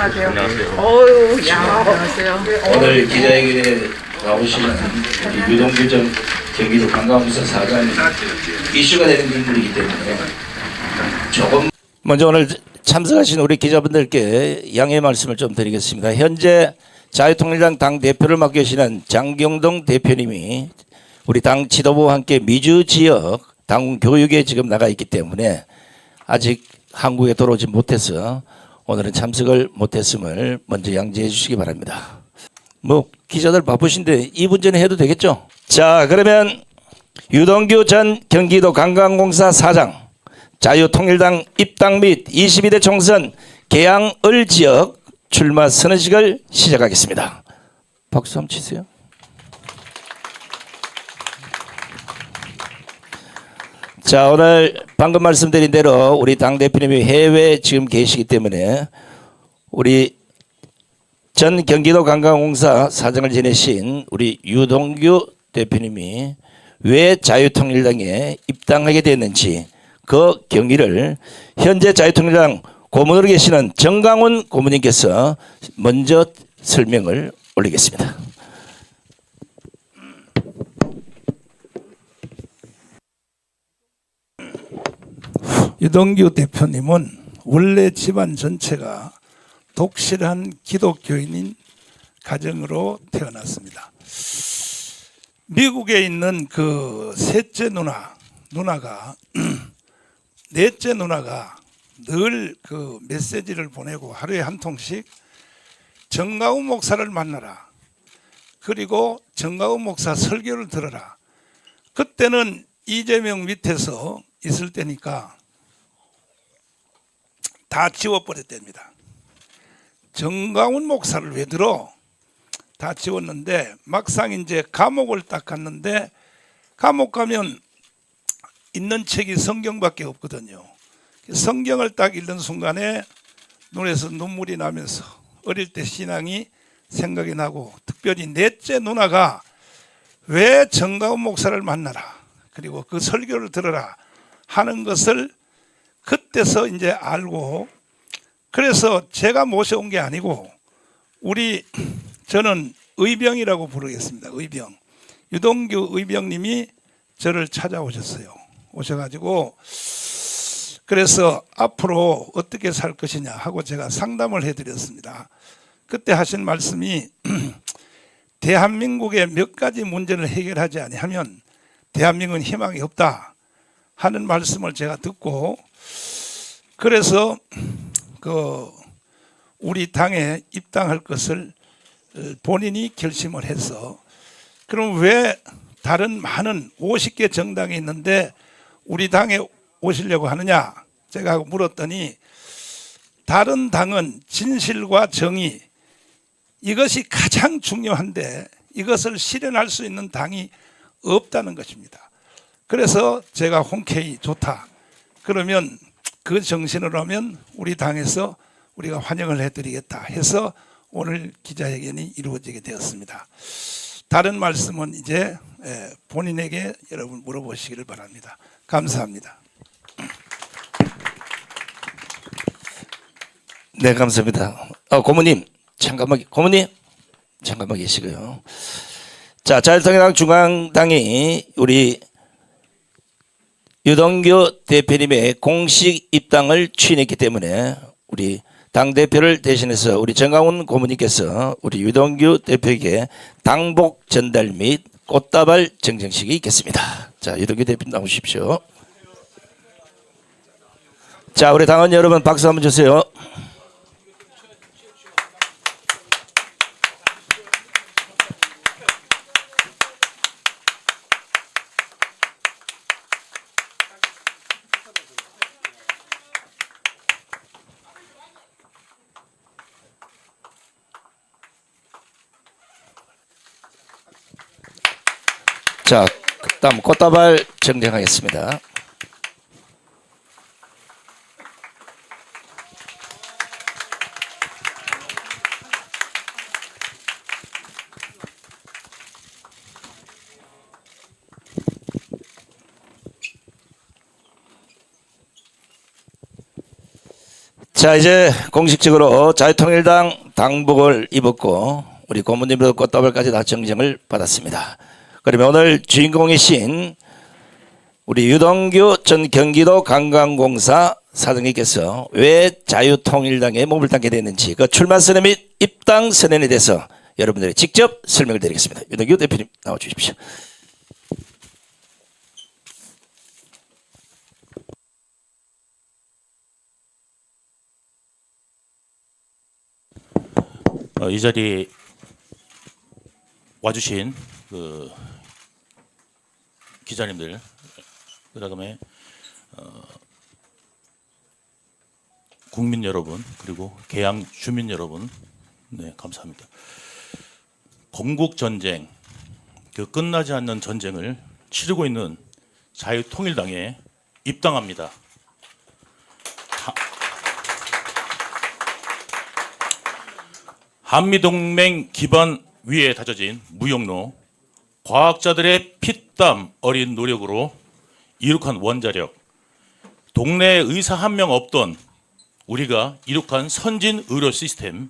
안녕하세요. 어유, 야, 안녕하세요. 오늘 기자회견에 나오시는 우리 유동규 전 경기도 관광부서 사장이 이슈가 되는 인물이기 때문에 조금 먼저 오늘 참석하신 우리 기자분들께 양해 말씀을 좀 드리겠습니다. 현재 자유통일당 당 대표를 맡고 계시는 장경동 대표님이 우리 당 지도부와 함께 미주 지역 당 교육에 지금 나가 있기 때문에 아직 한국에 들어오지 못해서 오늘은 참석을 못했음을 먼저 양지해 주시기 바랍니다. 뭐 기자들 바쁘신데 2분 전에 해도 되겠죠? 자, 그러면 유동규 전 경기도 관광공사 사장 자유통일당 입당 및 22대 총선 계양을 지역 출마 선언식을 시작하겠습니다. 박수 한번 치세요. 자, 오늘 방금 말씀드린 대로 우리 당대표님이 해외에 지금 계시기 때문에 우리 전 경기도 관광공사 사장을 지내신 우리 유동규 대표님이 왜 자유통일당에 입당하게 됐는지 그 경위를 현재 자유통일당 고문으로 계시는 정강훈 고문님께서 먼저 설명을 올리겠습니다. 유동규 대표님은 원래 집안 전체가 독실한 기독교인인 가정으로 태어났습니다. 미국에 있는 그 셋째 누나가 넷째 누나가 늘 그 메시지를 보내고 하루에 한 통씩 정가훈 목사를 만나라. 그리고 정가훈 목사 설교를 들어라. 그때는 이재명 밑에서 있을 때니까 다 지워버렸답니다. 정강훈 목사를 왜 들어? 다 지웠는데 막상 이제 감옥을 딱 갔는데 감옥 가면 있는 책이 성경밖에 없거든요. 성경을 딱 읽는 순간에 눈에서 눈물이 나면서 어릴 때 신앙이 생각이 나고 특별히 넷째 누나가 왜 정강훈 목사를 만나라 그리고 그 설교를 들어라 하는 것을 그때서 이제 알고 그래서 제가 모셔온 게 아니고 저는 의병이라고 부르겠습니다. 의병. 유동규 의병님이 저를 찾아오셨어요. 오셔가지고 그래서 앞으로 어떻게 살 것이냐 하고 제가 상담을 해드렸습니다. 그때 하신 말씀이 대한민국의 몇 가지 문제를 해결하지 아니하면 대한민국은 희망이 없다 하는 말씀을 제가 듣고 그래서 우리 당에 입당할 것을 본인이 결심을 해서 그럼 왜 다른 많은 50개 정당이 있는데 우리 당에 오시려고 하느냐 제가 물었더니 다른 당은 진실과 정의 이것이 가장 중요한데 이것을 실현할 수 있는 당이 없다는 것입니다. 그래서 제가 흔쾌히 좋다. 그러면 그 정신으로 하면 우리 당에서 우리가 환영을 해드리겠다 해서 오늘 기자회견이 이루어지게 되었습니다. 다른 말씀은 이제 본인에게 여러분 물어보시기를 바랍니다. 감사합니다. 네, 감사합니다. 고모님 잠깐만 계시고요. 자, 자유통일당 중앙당이 우리 유동규 대표님의 공식 입당을 추진했기 때문에 우리 당대표를 대신해서 우리 정강훈 고모님께서 우리 유동규 대표에게 당복 전달 및 꽃다발 증정식이 있겠습니다. 자, 유동규 대표님 나오십시오. 자, 우리 당원 여러분 박수 한번 주세요. 자, 다음 꽃다발 증정하겠습니다. 자, 이제 공식적으로 자유통일당 당복을 입었고 우리 고모님들 꽃다발까지 다 정정을 받았습니다. 그러면 오늘 주인공이신 우리 유동규 전 경기도 관광공사 사장님께서 왜 자유통일당에 몸을 담게 됐는지 그 출마 선언 및 입당 선언에 대해서 여러분들이 직접 설명을 드리겠습니다. 유동규 대표님 나와 주십시오. 이 자리에 와주신 그 기자님들, 그다음에 국민 여러분, 그리고 계양 주민 여러분, 네, 감사합니다. 건국 전쟁, 그 끝나지 않는 전쟁을 치르고 있는 자유통일당에 입당합니다. 한미동맹 기반 위에 다져진 무역로, 과학자들의 피땀 어린 노력으로 이룩한 원자력, 동네에 의사 한 명 없던 우리가 이룩한 선진 의료 시스템,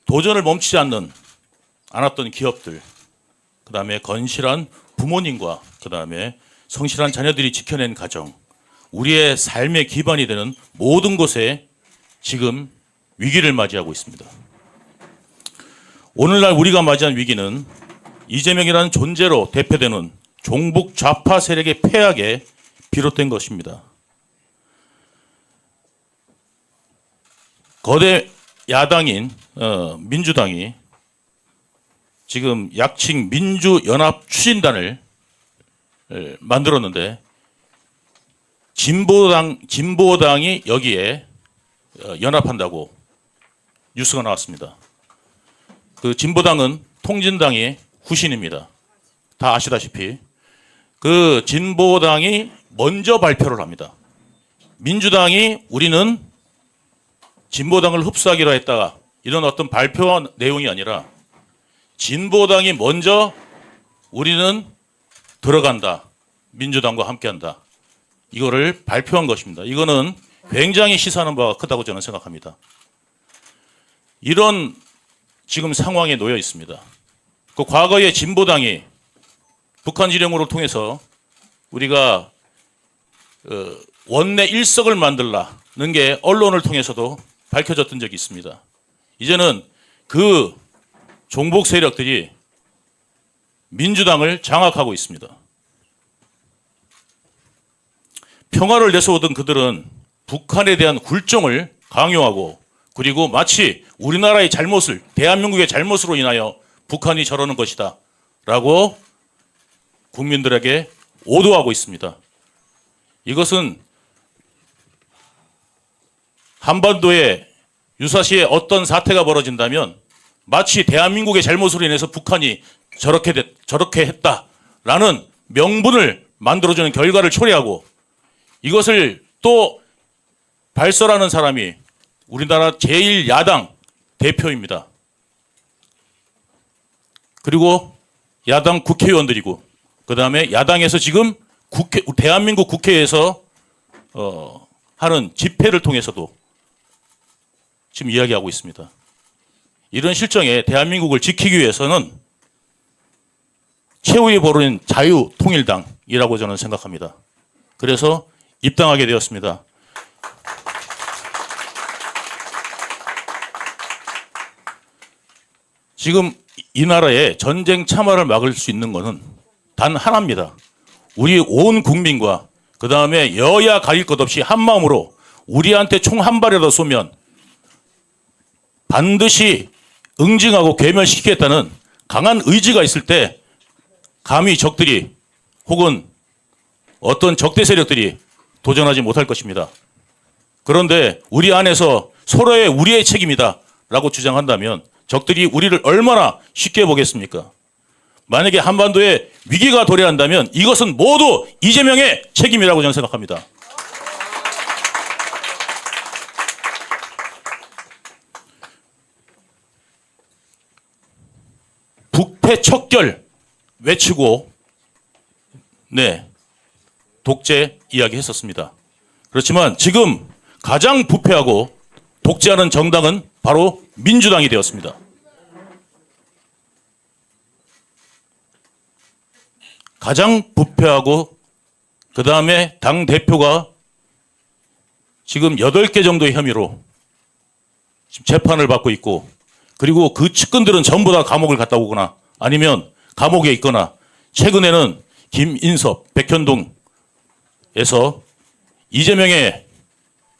도전을 멈추지 않았던 기업들, 그 다음에 건실한 부모님과 그 다음에 성실한 자녀들이 지켜낸 가정, 우리의 삶의 기반이 되는 모든 곳에 지금 위기를 맞이하고 있습니다. 오늘날 우리가 맞이한 위기는 이재명이라는 존재로 대표되는 종북 좌파 세력의 폐악에 비롯된 것입니다. 거대 야당인 민주당이 지금 약칭 민주연합 추진단을 만들었는데 진보당이 여기에 연합한다고 뉴스가 나왔습니다. 그 진보당은 통진당의 후신입니다. 다 아시다시피 그 진보당이 먼저 발표를 합니다. 민주당이 우리는 진보당을 흡수하기로 했다가 이런 어떤 발표 내용이 아니라 진보당이 먼저 우리는 들어간다, 민주당과 함께한다, 이거를 발표한 것입니다. 이거는 굉장히 시사하는 바가 크다고 저는 생각합니다. 이런 지금 상황에 놓여 있습니다. 그 과거에 진보당이 북한 지령으로 통해서 우리가 원내 일석을 만들라는 게 언론을 통해서도 밝혀졌던 적이 있습니다. 이제는 그 종북 세력들이 민주당을 장악하고 있습니다. 평화를 내세우던 그들은 북한에 대한 굴종을 강요하고 그리고 마치 우리나라의 잘못을, 대한민국의 잘못으로 인하여 북한이 저러는 것이다 라고 국민들에게 오도하고 있습니다. 이것은 한반도에 유사시에 어떤 사태가 벌어진다면 마치 대한민국의 잘못으로 인해서 북한이 저렇게 했다라는 명분을 만들어주는 결과를 초래하고 이것을 또 발설하는 사람이 우리나라 제1야당 대표입니다. 그리고 야당 국회의원들이고 그 다음에 야당에서 지금 대한민국 국회에서 하는 집회를 통해서도 지금 이야기하고 있습니다. 이런 실정에 대한민국을 지키기 위해서는 최후의 보루인 자유통일당이라고 저는 생각합니다. 그래서 입당하게 되었습니다. 지금 이 나라의 전쟁 참화를 막을 수 있는 것은 단 하나입니다. 우리 온 국민과 그 다음에 여야 가릴 것 없이 한 마음으로 우리한테 총 한 발이라도 쏘면 반드시 응징하고 괴멸시키겠다는 강한 의지가 있을 때 감히 적들이 혹은 어떤 적대 세력들이 도전하지 못할 것입니다. 그런데 우리 안에서 서로의 우리의 책임이다 라고 주장한다면 적들이 우리를 얼마나 쉽게 보겠습니까? 만약에 한반도에 위기가 도래한다면 이것은 모두 이재명의 책임이라고 저는 생각합니다. 북패척결 외치고 독재 이야기 했었습니다. 그렇지만 지금 가장 부패하고 독재하는 정당은 바로 민주당이 되었습니다. 가장 부패하고 그 다음에 당 대표가 지금 8개 정도의 혐의로 지금 재판을 받고 있고, 그리고 그 측근들은 전부 다 감옥을 갔다 오거나 아니면 감옥에 있거나, 최근에는 김인섭, 백현동에서 이재명의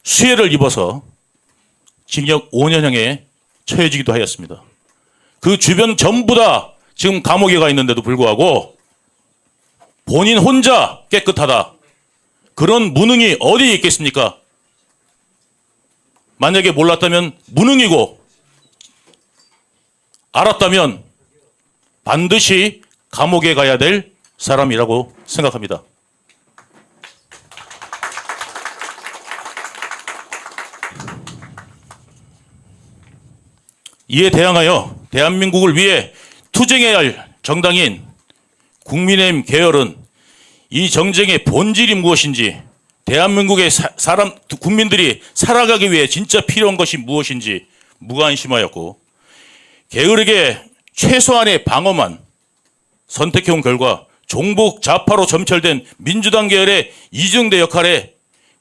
수혜를 입어서 징역 5년형에 처해지기도 하였습니다. 그 주변 전부 다 지금 감옥에 가 있는데도 불구하고 본인 혼자 깨끗하다, 그런 무능이 어디에 있겠습니까? 만약에 몰랐다면 무능이고, 알았다면 반드시 감옥에 가야 될 사람이라고 생각합니다. 이에 대항하여 대한민국을 위해 투쟁해야 할 정당인 국민의힘 계열은 이 정쟁의 본질이 무엇인지, 대한민국의 국민들이 살아가기 위해 진짜 필요한 것이 무엇인지 무관심하였고, 게으르게 최소한의 방어만 선택해온 결과 종북 좌파로 점철된 민주당 계열의 이중대 역할에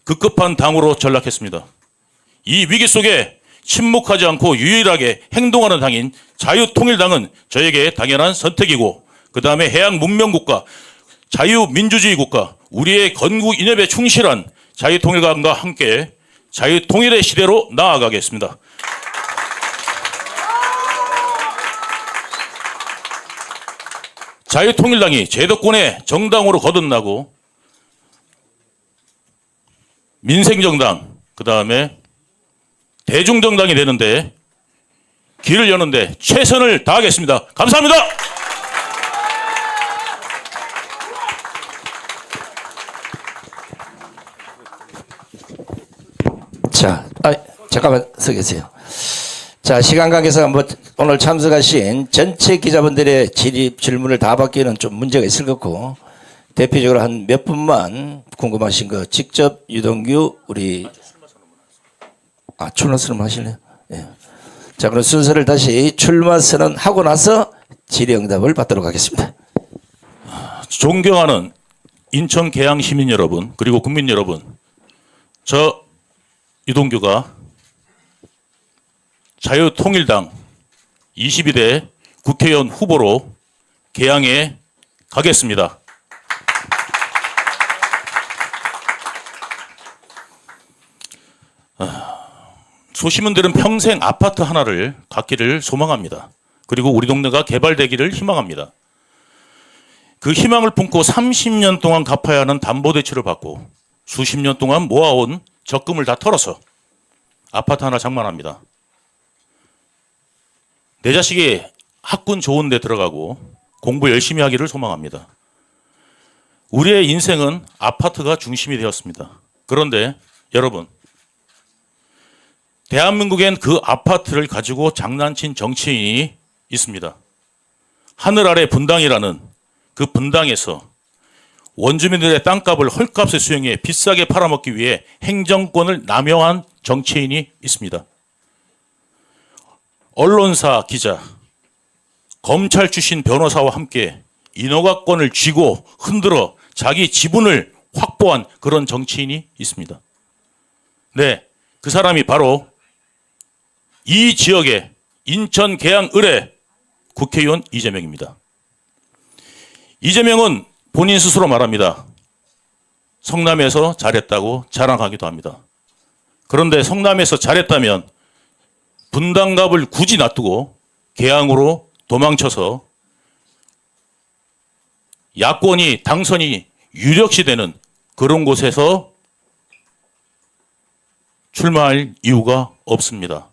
급급한 당으로 전락했습니다. 이 위기 속에 침묵하지 않고 유일하게 행동하는 당인 자유통일당은 저에게 당연한 선택이고, 그 다음에 해양 문명국가, 자유민주주의 국가, 우리의 건국 이념에 충실한 자유통일당과 함께 자유통일의 시대로 나아가겠습니다. 자유통일당이 제도권의 정당으로 거듭나고 민생정당, 그 다음에 대중정당이 되는데 길을 여는데 최선을 다하겠습니다. 감사합니다. 자, 잠깐만 서 계세요. 자, 시간 관계상 오늘 참석하신 전체 기자분들의 질문을 다 받기에는 좀 문제가 있을 것 같고, 대표적으로 한 몇 분만 궁금하신 거 직접 유동규 우리 출마 선언 하실래요? 예. 자, 그럼 순서를 다시 출마 선언 하고 나서 질의응답을 받도록 하겠습니다. 존경하는 인천 계양 시민 여러분, 그리고 국민 여러분, 저 유동규가 자유통일당 22대 국회의원 후보로 계양에 가겠습니다. 소시민들은 평생 아파트 하나를 갖기를 소망합니다. 그리고 우리 동네가 개발되기를 희망합니다. 그 희망을 품고 30년 동안 갚아야 하는 담보대출을 받고 수십 년 동안 모아온 적금을 다 털어서 아파트 하나 장만합니다. 내 자식이 학군 좋은 데 들어가고 공부 열심히 하기를 소망합니다. 우리의 인생은 아파트가 중심이 되었습니다. 그런데 여러분, 대한민국엔 그 아파트를 가지고 장난친 정치인이 있습니다. 하늘 아래 분당이라는 그 분당에서 원주민들의 땅값을 헐값에 수용해 비싸게 팔아먹기 위해 행정권을 남용한 정치인이 있습니다. 언론사 기자, 검찰 출신 변호사와 함께 인허가권을 쥐고 흔들어 자기 지분을 확보한 그런 정치인이 있습니다. 네, 그 사람이 바로 이 지역의 인천 계양 을의 국회의원 이재명입니다. 이재명은 본인 스스로 말합니다. 성남에서 잘했다고 자랑하기도 합니다. 그런데 성남에서 잘했다면 분당갑을 굳이 놔두고 계양으로 도망쳐서 야권이 당선이 유력시되는 그런 곳에서 출마할 이유가 없었습니다.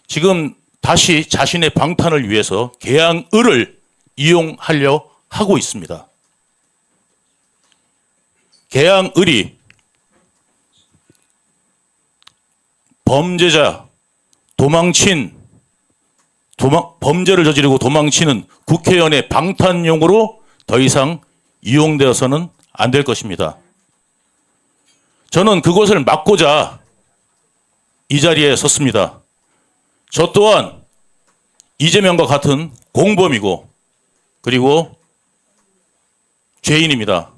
지금 다시 자신의 방탄을 위해서 계양을을 이용하려 하고 있습니다. 계양을이 범죄자, 범죄를 저지르고 도망치는 국회의원의 방탄용으로 더 이상 이용되어서는 안 될 것입니다. 저는 그것을 막고자 이 자리에 섰습니다. 저 또한 이재명과 같은 공범이고 그리고 죄인입니다.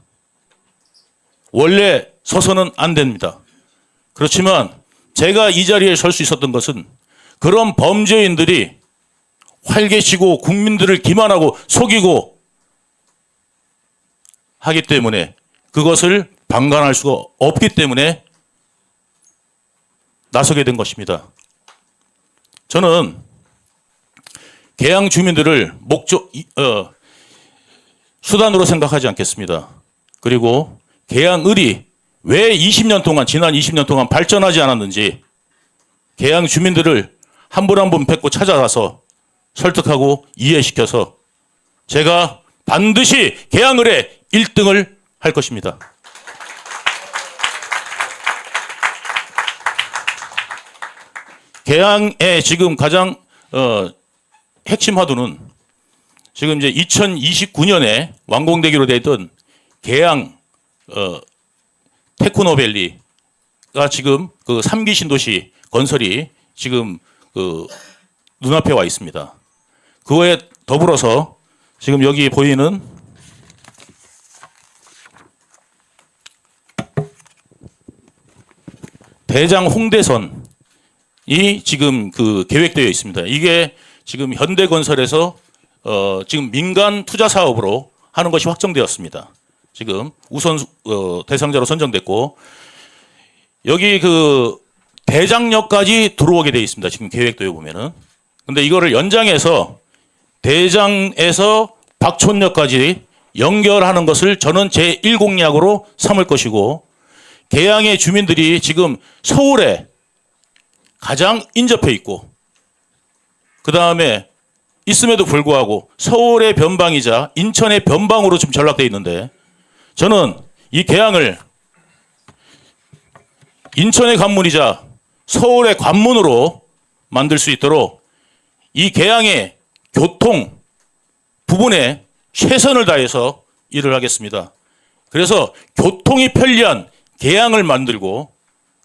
원래 서서는 안 됩니다. 그렇지만 제가 이 자리에 설 수 있었던 것은 그런 범죄인들이 활개치고 국민들을 기만하고 속이고 하기 때문에 그것을 방관할 수가 없기 때문에 나서게 된 것입니다. 저는 계양 주민들을 수단으로 생각하지 않겠습니다. 그리고 계양을이 왜 20년 동안 지난 20년 동안 발전하지 않았는지 계양 주민들을 한 분 한 분 뵙고 찾아가서 설득하고 이해시켜서 제가 반드시 계양을의 1등을 할 것입니다. 계양의 지금 가장 핵심 화두는 지금 이제 2029년에 완공되기로 되어 있던 계양 테크노밸리가 지금 그 3기 신도시 건설이 지금 그 눈앞에 와 있습니다. 그거에 더불어서 지금 여기 보이는 대장 홍대선이 지금 그 계획되어 있습니다. 이게 지금 현대건설에서 지금 민간 투자 사업으로 하는 것이 확정되었습니다. 지금 우선 대상자로 선정됐고 여기 그 대장역까지 들어오게 되어 있습니다. 지금 계획도에 보면은. 근데 이거를 연장해서 대장에서 박촌역까지 연결하는 것을 저는 제1공약으로 삼을 것이고 계양의 주민들이 지금 서울에 가장 인접해 있고 그 다음에 있음에도 불구하고 서울의 변방이자 인천의 변방으로 좀 전락되어 있는데 저는 이 계양을 인천의 관문이자 서울의 관문으로 만들 수 있도록 이 계양의 교통 부분에 최선을 다해서 일을 하겠습니다. 그래서 교통이 편리한 계양을 만들고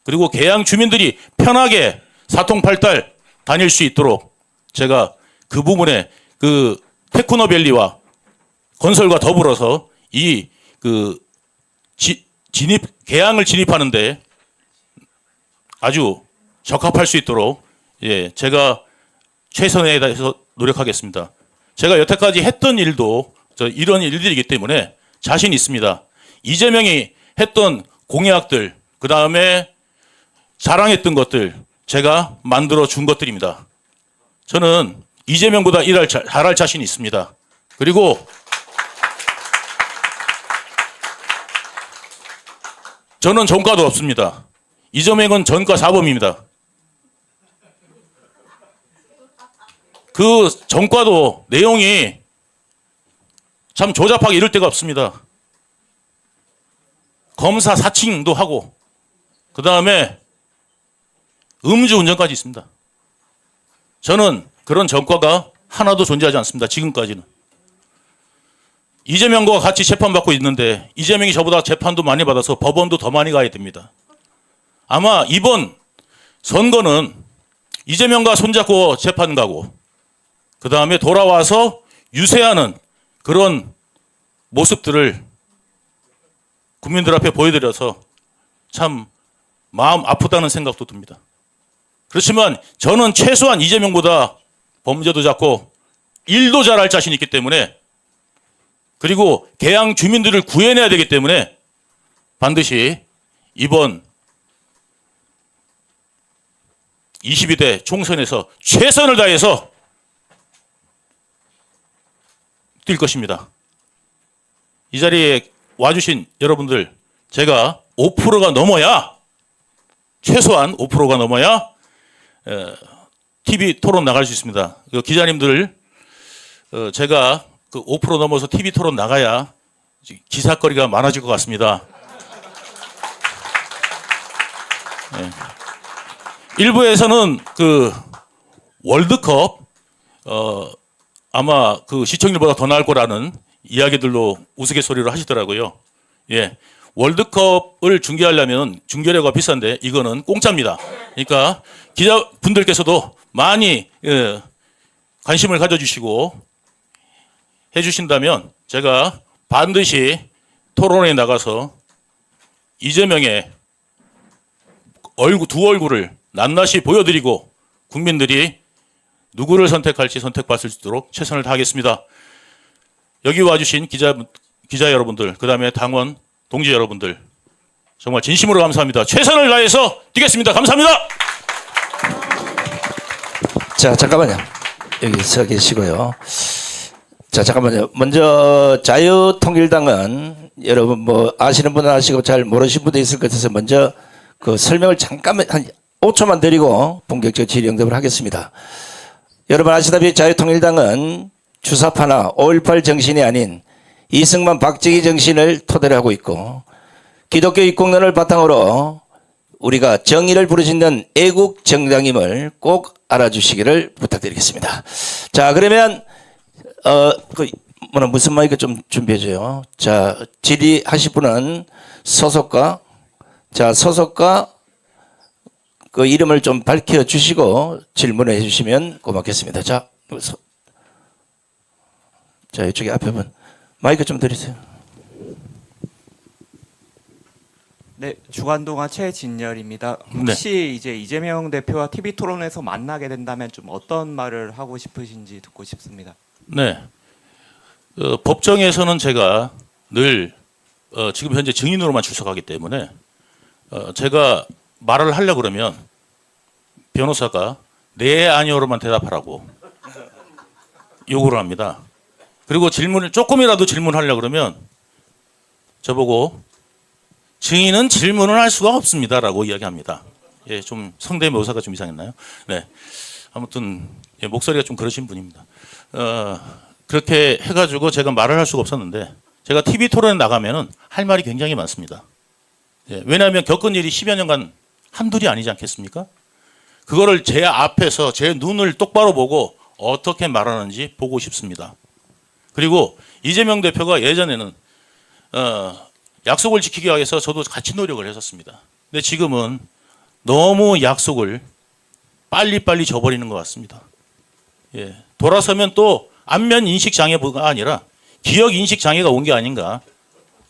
그리고 계양 주민들이 편하게 사통팔달 다닐 수 있도록 제가 그 부분에 그 테크노밸리와 건설과 더불어서 이 그 계양을 진입하는데 아주 적합할 수 있도록 예, 제가 최선에 다해서 노력하겠습니다. 제가 여태까지 했던 일도 이런 일들이기 때문에 자신 있습니다. 이재명이 했던 공약들, 그 다음에 자랑했던 것들 제가 만들어 준 것들입니다. 저는 이재명보다 잘할 자신이 있습니다. 그리고 저는 전과도 없습니다. 이재명은 전과 사범입니다. 그 전과도 내용이 참 조잡하게 이럴 데가 없습니다. 검사 사칭도 하고 그 다음에 음주운전까지 있습니다. 저는 그런 전과가 하나도 존재하지 않습니다. 지금까지는. 이재명과 같이 재판받고 있는데 이재명이 저보다 재판도 많이 받아서 법원도 더 많이 가야 됩니다. 아마 이번 선거는 이재명과 손잡고 재판 가고 그 다음에 돌아와서 유세하는 그런 모습들을 국민들 앞에 보여드려서 참 마음 아프다는 생각도 듭니다. 그렇지만 저는 최소한 이재명보다 범죄도 작고 일도 잘할 자신이 있기 때문에 그리고 계양 주민들을 구해내야 되기 때문에 반드시 이번 22대 총선에서 최선을 다해서 뛸 것입니다. 이 자리에 와주신 여러분들 제가 5%가 넘어야 최소한 5%가 넘어야 TV 토론 나갈 수 있습니다. 그 기자님들 제가 그 5% 넘어서 TV 토론 나가야 기사거리가 많아질 것 같습니다. 네. 일부에서는 그 월드컵 아마 그 시청률보다 더 나을 거라는 이야기들로 우스갯소리로 하시더라고요. 예, 월드컵을 중계하려면 중계료가 비싼데 이거는 공짜입니다. 그러니까 기자분들께서도 많이 관심을 가져주시고 해주신다면 제가 반드시 토론에 나가서 이재명의 두 얼굴을 낱낱이 보여드리고 국민들이 누구를 선택할지 선택받을 수 있도록 최선을 다하겠습니다. 여기 와주신 기자 여러분들, 그 다음에 당원 동지 여러분들 정말 진심으로 감사합니다. 최선을 다해서 뛰겠습니다. 감사합니다. 자, 잠깐만요. 여기 서 계시고요. 자, 잠깐만요. 먼저 자유통일당은 여러분 뭐 아시는 분은 아시고 잘 모르시는 분도 있을 것 같아서 먼저 그 설명을 잠깐만 한 5초만 드리고 본격적 질의응답을 하겠습니다. 여러분 아시다시피 자유통일당은 주사파나 5.18 정신이 아닌 이승만 박정희 정신을 토대로 하고 있고 기독교 입국론을 바탕으로 우리가 정의를 부르짖는 애국 정당임을 꼭 알아주시기를 부탁드리겠습니다. 자, 그러면 무슨 마이크 좀 준비해줘요. 자, 질의하실 분은 소속과 그 이름을 좀 밝혀주시고 질문을 해주시면 고맙겠습니다. 자, 이쪽에 앞에 분 마이크 좀 드리세요. 네, 주간동아 최진열입니다. 혹시 이제 이재명 대표와 TV 토론에서 만나게 된다면 좀 어떤 말을 하고 싶으신지 듣고 싶습니다. 네, 법정에서는 제가 늘 지금 현재 증인으로만 출석하기 때문에 제가 말을 하려고 그러면 변호사가 네 아니오로만 대답하라고 요구를 합니다. 그리고 조금이라도 질문하려고 그러면 저보고 증인은 질문을 할 수가 없습니다라고 이야기합니다. 예, 좀 성대모사가 좀 이상했나요? 네, 아무튼 목소리가 좀 그러신 분입니다. 그렇게 해가지고 제가 말을 할 수가 없었는데 제가 TV 토론에 나가면은 할 말이 굉장히 많습니다. 예, 왜냐하면 겪은 일이 10여 년간 한둘이 아니지 않겠습니까? 그거를 제 앞에서 제 눈을 똑바로 보고 어떻게 말하는지 보고 싶습니다. 그리고 이재명 대표가 예전에는 약속을 지키기 위해서 저도 같이 노력을 했었습니다. 근데 지금은 너무 약속을 빨리빨리 져버리는 것 같습니다. 예, 돌아서면 또 안면 인식 장애가 아니라 기억 인식 장애가 온 게 아닌가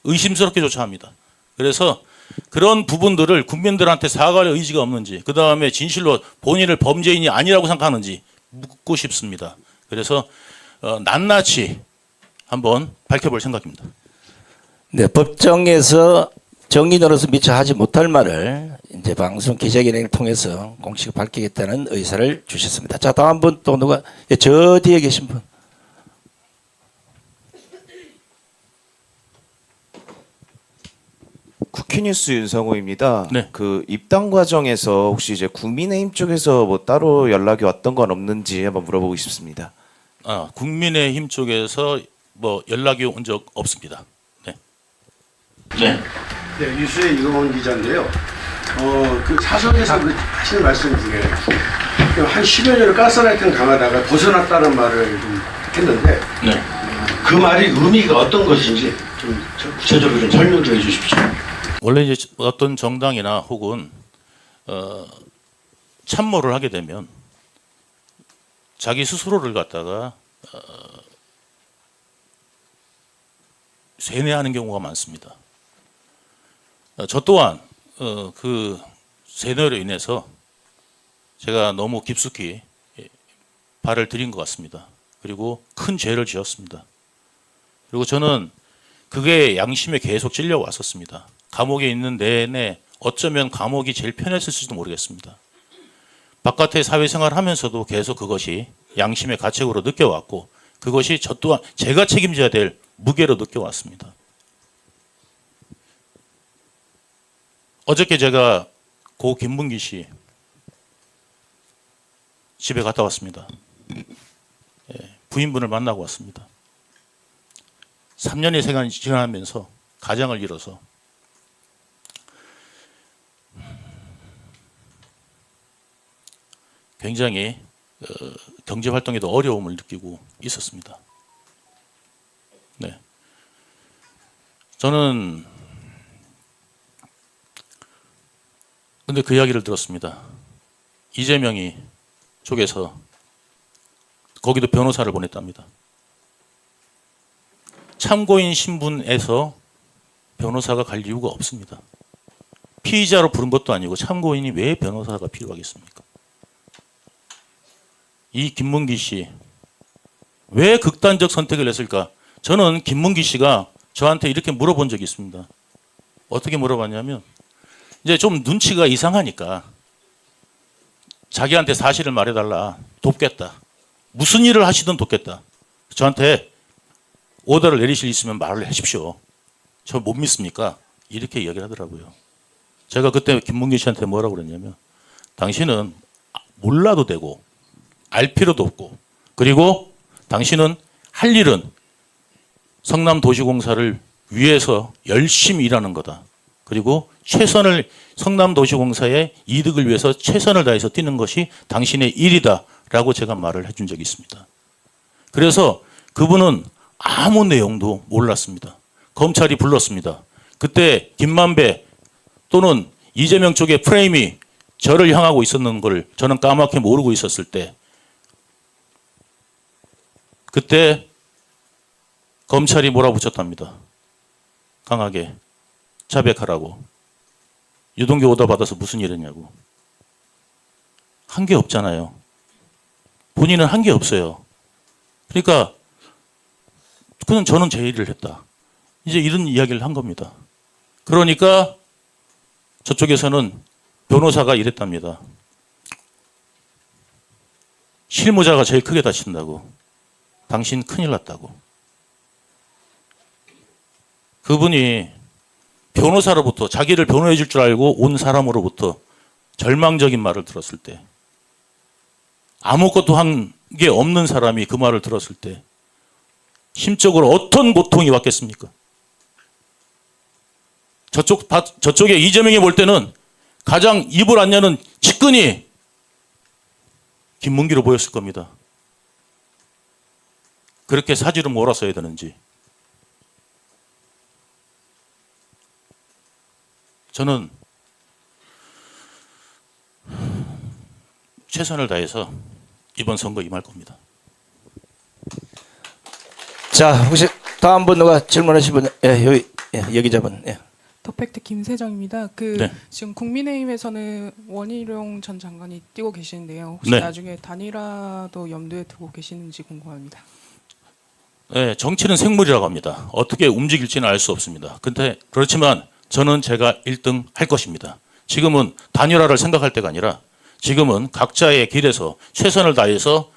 의심스럽게 조차합니다. 그래서 그런 부분들을 국민들한테 사과할 의지가 없는지, 그 다음에 진실로 본인을 범죄인이 아니라고 생각하는지 묻고 싶습니다. 그래서 낱낱이 한번 밝혀볼 생각입니다. 네, 법정에서 정인으로서 미처 하지 못할 말을 이제 방송 기자회견을 통해서 공식 밝히겠다는 의사를 주셨습니다. 자, 다음 분 또 누가? 예, 저 뒤에 계신 분. 쿠키뉴스 윤성호입니다. 네. 그 입당 과정에서 혹시 이제 국민의힘 쪽에서 뭐 따로 연락이 왔던 건 없는지 한번 물어보고 싶습니다. 국민의힘 쪽에서 뭐 연락이 온 적 없습니다. 네. 네. 네, 뉴스의 이동원 기자인데요. 그 사석에서 하시는 말씀 중에 한 10여 년을 가스라이팅 당하다가 벗어났다는 말을 좀 했는데 네. 그 말이 의미가 어떤 것인지 좀 구체적으로 좀 설명 좀 해주십시오. 원래 이제 어떤 정당이나 혹은 참모를 하게 되면 자기 스스로를 갖다가 세뇌하는 경우가 많습니다. 저 또한 그 세뇌로 인해서 제가 너무 깊숙이 발을 들인 것 같습니다. 그리고 큰 죄를 지었습니다. 그리고 저는 그게 양심에 계속 찔려 왔었습니다. 감옥에 있는 내내 어쩌면 감옥이 제일 편했을지도 모르겠습니다. 바깥의 사회생활을 하면서도 계속 그것이 양심의 가책으로 느껴왔고 그것이 저 또한 제가 책임져야 될 무게로 느껴왔습니다. 어저께 제가 고 김문기 씨 집에 갔다 왔습니다. 부인분을 만나고 왔습니다. 3년의 세간이 지나면서 가장을 잃어서 굉장히 경제 활동에도 어려움을 느끼고 있었습니다. 네. 저는 근데 그 이야기를 들었습니다. 이재명이 쪽에서 거기도 변호사를 보냈답니다. 참고인 신분에서 변호사가 갈 이유가 없습니다. 피의자로 부른 것도 아니고 참고인이 왜 변호사가 필요하겠습니까? 이 김문기 씨 왜 극단적 선택을 했을까? 저는 김문기 씨가 저한테 이렇게 물어본 적이 있습니다. 어떻게 물어봤냐면 이제 좀 눈치가 이상하니까 자기한테 사실을 말해달라. 돕겠다. 무슨 일을 하시든 돕겠다. 저한테 오더를 내리실 있으면 말을 하십시오. 저 못 믿습니까? 이렇게 이야기를 하더라고요. 제가 그때 김문기 씨한테 뭐라고 그랬냐면 당신은 몰라도 되고 알 필요도 없고 그리고 당신은 할 일은 성남도시공사를 위해서 열심히 일하는 거다. 그리고 최선을 성남도시공사의 이득을 위해서 최선을 다해서 뛰는 것이 당신의 일이다라고 제가 말을 해준 적이 있습니다. 그래서 그분은 아무 내용도 몰랐습니다. 검찰이 불렀습니다. 그때 김만배 또는 이재명 쪽의 프레임이 저를 향하고 있었는 걸 저는 까맣게 모르고 있었을 때 그때 검찰이 몰아붙였답니다. 강하게 자백하라고. 유동규 오더 받아서 무슨 일 했냐고. 한 게 없잖아요. 본인은 한 게 없어요. 그러니까 그는 저는 제 일을 했다. 이제 이런 이야기를 한 겁니다. 그러니까 저쪽에서는 변호사가 이랬답니다. 실무자가 제일 크게 다친다고. 당신 큰일 났다고. 그분이 변호사로부터 자기를 변호해 줄 줄 알고 온 사람으로부터 절망적인 말을 들었을 때 아무것도 한 게 없는 사람이 그 말을 들었을 때 심적으로 어떤 고통이 왔겠습니까? 저쪽에 이재명이 볼 때는 가장 입을 안 여는 측근이 김문기로 보였을 겁니다. 그렇게 사지로 몰았어야 되는지. 저는 최선을 다해서 이번 선거 임할 겁니다. 자, 혹시 다음 분 누가 질문하실 분? 예, 여기자분. 예. 더팩트 김세정입니다. 네. 지금 국민의힘에서는 원희룡 전 장관이 뛰고 계시는데요. 혹시 네. 나중에 단일화도 염두에 두고 계시는지 궁금합니다. 네, 정치는 생물이라고 합니다. 어떻게 움직일지는 알 수 없습니다. 근데 그렇지만 저는 제가 1등 할 것입니다. 지금은 단일화를 생각할 때가 아니라 지금은 각자의 길에서 최선을 다해서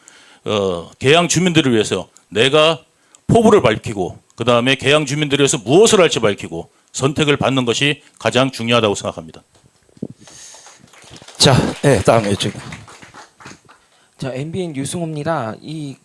계양 주민들을 위해서 내가 포부를 밝히고 그다음에 계양 주민들을 위해서 무엇을 할지 밝히고 선택을 받는 것이 가장 중요하다고 생각합니다. 자, 예, 다음 이쪽. 자, MBN 유승호입니다.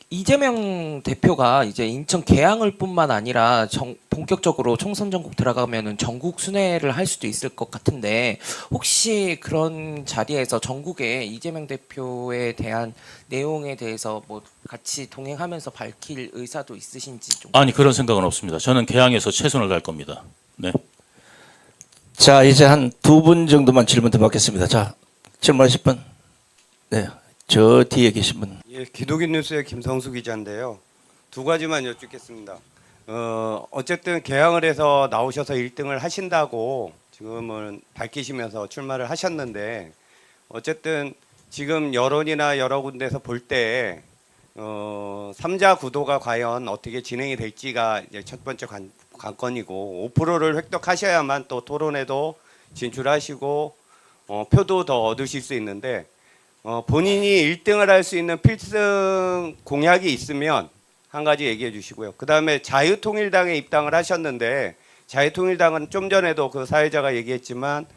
이재명 대표가 이제 인천 계양을 뿐만 아니라 본격적으로 총선 전국 들어가면은 전국 순회를 할 수도 있을 것 같은데 혹시 그런 자리에서 전국에 이재명 대표에 대한 내용에 대해서 뭐 같이 동행하면서 밝힐 의사도 있으신지 좀. 아니 그런 생각은 없습니다. 저는 계양에서 최선을 다할 겁니다. 네. 자, 이제 한 두 분 정도만 질문 더 받겠습니다. 자, 질문하실 분. 네. 저 뒤에 계신 분. 예, 기독인 뉴스의 김성수 기자인데요. 두 가지만 여쭙겠습니다. 어쨌든 개항을 해서 나오셔서 1등을 하신다고 지금은 밝히시면서 출마를 하셨는데 어쨌든 지금 여론이나 여러 군데서 볼 때 3자 구도가 과연 어떻게 진행이 될지가 이제 첫 번째 관건이고 5%를 획득하셔야만 또 토론에도 진출하시고 표도 더 얻으실 수 있는데 본인이 1등을 할 수 있는 필승 공약이 있으면 한 가지 얘기해 주시고요. 그 다음에 자유통일당에 입당을 하셨는데 자유통일당은 좀 전에도 그 사회자가 얘기했지만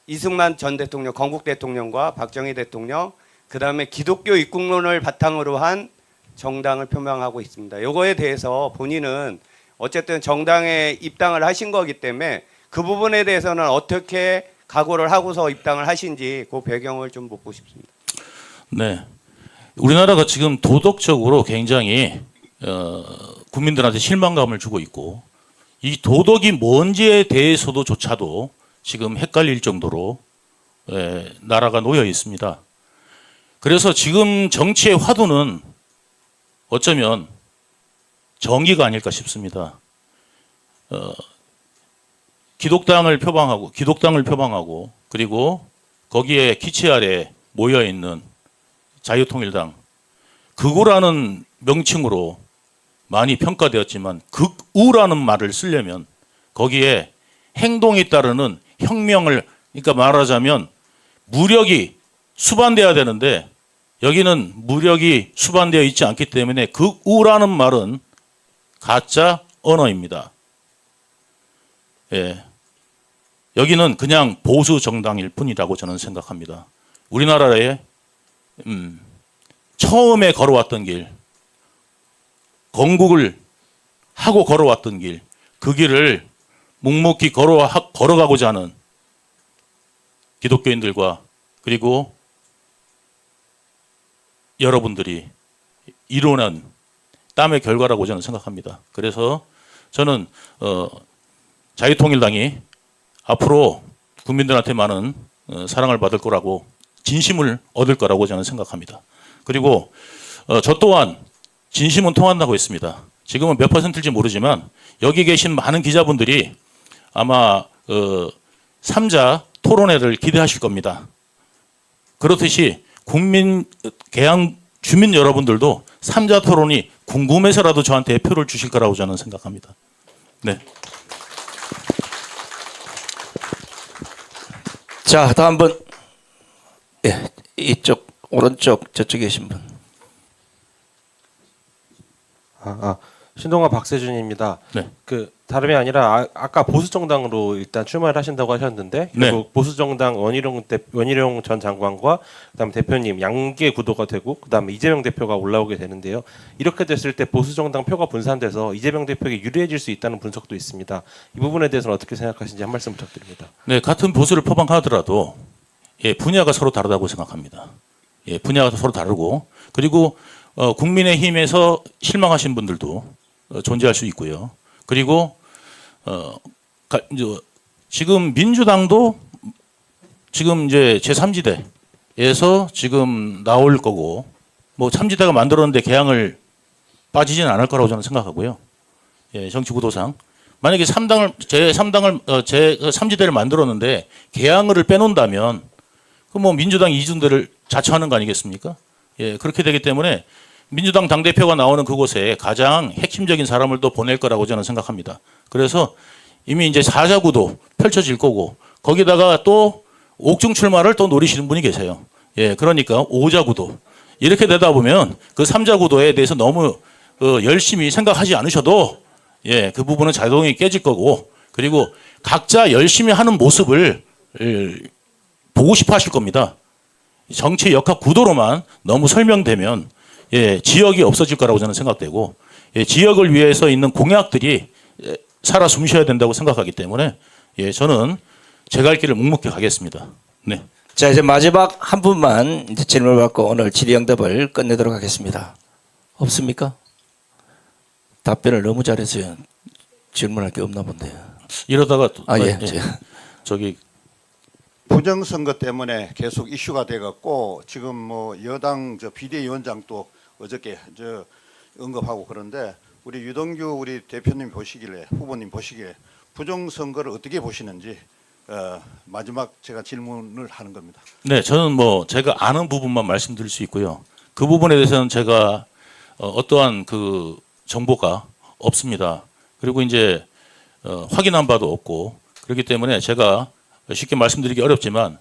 이승만 전 대통령, 건국 대통령과 박정희 대통령, 그 다음에 기독교 입국론을 바탕으로 한 정당을 표명하고 있습니다. 요거에 대해서 본인은 어쨌든 정당에 입당을 하신 거기 때문에 그 부분에 대해서는 어떻게 각오를 하고서 입당을 하신지 그 배경을 좀 묻고 싶습니다. 네, 우리나라가 지금 도덕적으로 굉장히 국민들한테 실망감을 주고 있고 이 도덕이 뭔지에 대해서도 조차도 지금 헷갈릴 정도로 나라가 놓여 있습니다. 그래서 지금 정치의 화두는 어쩌면 정의가 아닐까 싶습니다. 기독당을 표방하고 그리고 거기에 기치 아래 모여 있는 자유통일당, 극우라는 명칭으로 많이 평가되었지만 극우라는 말을 쓰려면 거기에 행동에 따르는 혁명을, 그러니까 말하자면 무력이 수반돼야 되는데 여기는 무력이 수반되어 있지 않기 때문에 극우라는 말은 가짜 언어입니다. 예. 여기는 그냥 보수 정당일 뿐이라고 저는 생각합니다. 우리나라에 처음에 걸어왔던 길, 건국을 하고 걸어왔던 길, 그 길을 묵묵히 걸어가고자 하는 기독교인들과 그리고 여러분들이 이뤄낸 땀의 결과라고 저는 생각합니다. 그래서 저는 자유통일당이 앞으로 국민들한테 많은 사랑을 받을 거라고, 진심을 얻을 거라고 저는 생각합니다. 그리고 저 또한 진심은 통한다고 했습니다. 지금은 몇 %일지 모르지만 여기 계신 많은 기자분들이 아마 3자 토론회를 기대하실 겁니다. 그렇듯이 개항 주민 여러분들도 3자 토론이 궁금해서라도 저한테 표를 주실 거라고 저는 생각합니다. 네. 자, 다음 분. 예, 이쪽 오른쪽 저쪽에 계신 분. 신동아 박세준입니다. 네. 그 다름이 아니라 아까 보수 정당으로 일단 출마를 하신다고 하셨는데 결국 네. 보수 정당 원희룡 전 장관과 그다음 대표님 양계 구도가 되고 그다음에 이재명 대표가 올라오게 되는데요. 이렇게 됐을 때 보수 정당 표가 분산돼서 이재명 대표에게 유리해질 수 있다는 분석도 있습니다. 이 부분에 대해서는 어떻게 생각하시는지 한 말씀 부탁드립니다. 네, 같은 보수를 표방하더라도 분야가 서로 다르다고 생각합니다. 분야가 서로 다르고 그리고 국민의힘에서 실망하신 분들도 존재할 수 있고요. 그리고 지금 민주당도 지금 이제 제3지대에서 지금 나올 거고 뭐 3지대가 만들었는데 개항을 빠지지는 않을 거라고 저는 생각하고요. 정치 구도상 만약에 제3지대를 만들었는데 개항을 빼놓는다면 그 뭐 민주당 이중대를 자처하는 거 아니겠습니까? 그렇게 되기 때문에 민주당 당대표가 나오는 그곳에 가장 핵심적인 사람을 또 보낼 거라고 저는 생각합니다. 그래서 이미 이제 4자 구도 펼쳐질 거고 거기다가 또 옥중 출마를 또 노리시는 분이 계세요. 그러니까 5자 구도. 이렇게 되다 보면 그 3자 구도에 대해서 너무 열심히 생각하지 않으셔도 그 부분은 자동이 깨질 거고 그리고 각자 열심히 하는 모습을 보고 싶어 하실 겁니다. 정치 역학 구도로만 너무 설명되면 지역이 없어질 거라고 저는 생각되고 지역을 위해서 있는 공약들이 살아 숨쉬어야 된다고 생각하기 때문에 저는 제 갈 길을 묵묵히 가겠습니다. 네. 자, 이제 마지막 한 분만 이제 질문을 받고 오늘 질의응답을 끝내도록 하겠습니다. 없습니까? 답변을 너무 잘해서요. 질문할 게 없나 본데요. 이러다가 저기 부정선거 때문에 계속 이슈가 돼갖고 지금 뭐 여당 비대위원장도 어저께 언급하고 그런데 우리 유동규 우리 대표님 보시길래 후보님 보시기에 부정선거를 어떻게 보시는지 마지막 제가 질문을 하는 겁니다. 네, 저는 뭐 제가 아는 부분만 말씀드릴 수 있고요. 그 부분에 대해서는 제가 어떠한 그 정보가 없습니다. 그리고 이제 확인한 바도 없고 그렇기 때문에 제가 쉽게 말씀드리기 어렵지만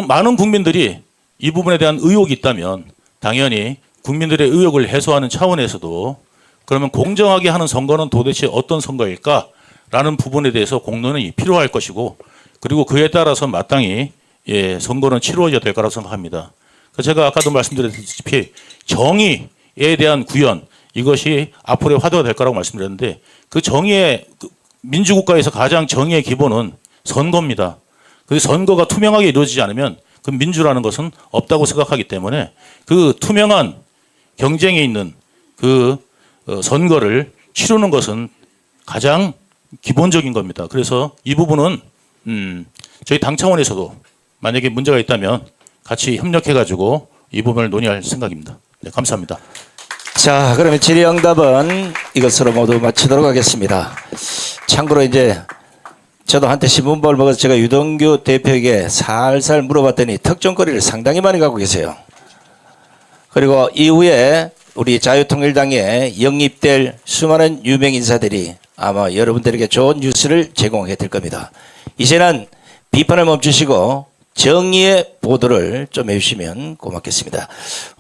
많은 국민들이 이 부분에 대한 의혹이 있다면 당연히 국민들의 의혹을 해소하는 차원에서도 그러면 공정하게 하는 선거는 도대체 어떤 선거일까라는 부분에 대해서 공론이 필요할 것이고 그리고 그에 따라서 마땅히 선거는 치루어져야 될 거라고 생각합니다. 제가 아까도 말씀드렸다시피 정의에 대한 구현 이것이 앞으로의 화두가 될 거라고 말씀드렸는데 그 정의의 민주국가에서 가장 정의의 기본은 선거입니다. 그 선거가 투명하게 이루어지지 않으면 그 민주라는 것은 없다고 생각하기 때문에 그 투명한 경쟁에 있는 그 선거를 치르는 것은 가장 기본적인 겁니다. 그래서 이 부분은 저희 당 차원에서도 만약에 문제가 있다면 같이 협력해가지고 이 부분을 논의할 생각입니다. 네, 감사합니다. 자, 그러면 질의응답은 이것으로 모두 마치도록 하겠습니다. 참고로 이제 저도 한때 신문법을 먹어서 제가 유동규 대표에게 살살 물어봤더니 특종거리를 상당히 많이 갖고 계세요. 그리고 이후에 우리 자유통일당에 영입될 수많은 유명 인사들이 아마 여러분들에게 좋은 뉴스를 제공하게 될 겁니다. 이제는 비판을 멈추시고 정의의 보도를 좀 해주시면 고맙겠습니다.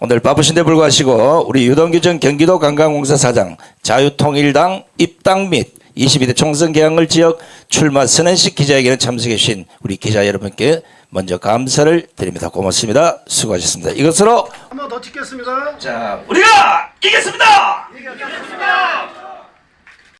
오늘 바쁘신데 불구하시고 우리 유동규 전 경기도 관광공사 사장 자유통일당 입당 및 22대 총선 개항을 지역 출마 선언식 기자회견에 참석해 주신 우리 기자 여러분께 먼저 감사를 드립니다. 고맙습니다. 수고하셨습니다. 이것으로 한 번 더 찍겠습니다. 자, 우리가 이겼습니다.